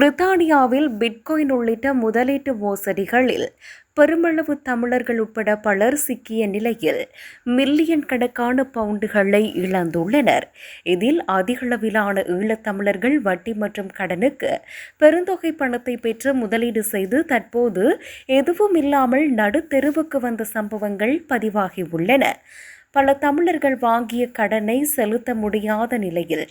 பிரித்தானியாவில் பிட்காயின் உள்ளிட்ட முதலீட்டு மோசடிகளில் பெருமளவு தமிழர்கள் உட்பட பலர் சிக்கிய நிலையில் மில்லியன் கணக்கான பவுண்டுகளை இழந்துள்ளனர். இதில் அதிகளவிலான ஈழத்தமிழர்கள் வட்டி மற்றும் கடனுக்கு பெருந்தொகை பணத்தை பெற்று முதலீடு செய்து தற்போது எதுவும் இல்லாமல் நடுத்தெருவுக்கு வந்த சம்பவங்கள் பதிவாகியுள்ளன. பல தமிழர்கள் வாங்கிய கடனை செலுத்த முடியாத நிலையில்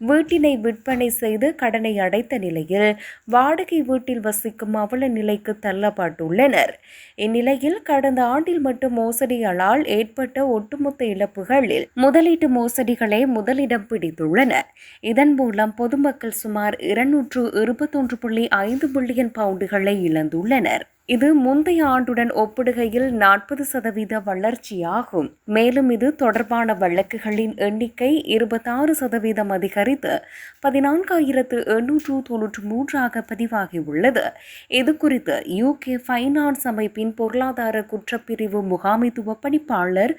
வீட்டினை விற்பனை செய்து கடனை அடைத்த நிலையில் வாடகை வீட்டில் வசிக்கும் அவல நிலைக்கு தள்ளப்பட்டுள்ளனர். இந்நிலையில் கடந்த ஆண்டில் மட்டும் மோசடிகளால் ஏற்பட்ட ஒட்டுமொத்த இழப்புகளில் முதலீட்டு மோசடிகளே முதலிடம் பிடித்துள்ளன. இதன் மூலம் பொதுமக்கள் சுமார் 221.5 பில்லியன் பவுண்டுகளை இழந்துள்ளனர். இது முந்தைய ஆண்டுடன் ஒப்பிடுகையில் 40% வளர்ச்சியாகும். மேலும் இது தொடர்பான வழக்குகளின் எண்ணிக்கை 26% அதிகரித்து 14,893 பதிவாகியுள்ளது. இது குறித்து UK ஃபைனான்ஸ் அமைப்பின் பொருளாதார குற்றப்பிரிவு முகாமைத்துவ பணிப்பாளர்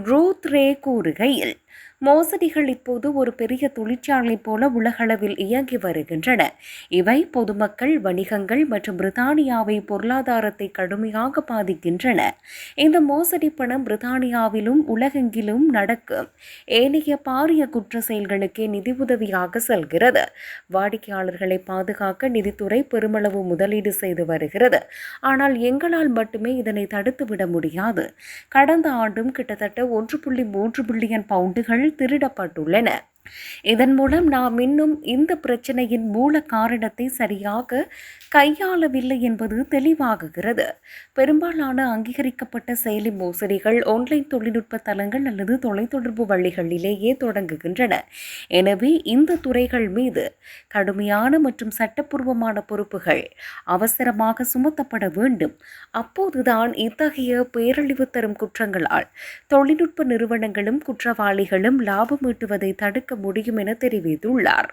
ரூத் ரே கூறுகையில், மோசடிகள் இப்போது ஒரு பெரிய தொழிற்சாலை போல உலகளவில் இயங்கி வருகின்றன. இவை பொதுமக்கள், வணிகங்கள் மற்றும் பிரித்தானியாவை பொருளாதாரத்தை கடுமையாக பாதிக்கின்றன. இந்த மோசடி பணம் பிரித்தானியாவிலும் உலகெங்கிலும் நடக்கும் ஏனைய பாரிய குற்ற செயல்களுக்கே நிதி உதவியாக செல்கிறது. வாடிக்கையாளர்களை பாதுகாக்க நிதித்துறை பெருமளவு முதலீடு செய்து வருகிறது. ஆனால் எங்களால் மட்டுமே இதனை தடுத்துவிட முடியாது. கடந்த ஆண்டும் கிட்டத்தட்ட 1.3 பில்லியன் பவுண்டுகள் திருடப்பட்டுள்ளன. இதன் மூலம் நாம் இன்னும் இந்த பிரச்சனையின் மூல காரணத்தை சரியாக கையாளவில்லை என்பது தெளிவாகுகிறது. பெரும்பாலான அங்கீகரிக்கப்பட்ட செயலி மோசடிகள் ஆன்லைன் தொழில்நுட்ப தளங்கள் அல்லது தொலைத்தொடர்பு வழிகளிலேயே தொடங்குகின்றன. எனவே இந்த துறைகள் மீது கடுமையான மற்றும் சட்டப்பூர்வமான பொறுப்புகள் அவசரமாக சுமத்தப்பட வேண்டும். அப்போதுதான் இத்தகைய பேரழிவு தரும் குற்றங்களால் தொழில்நுட்ப நிறுவனங்களும் குற்றவாளிகளும் லாபம் ஈட்டுவதை தடுக்க முடியும் என தெரிவித்துள்ளார்.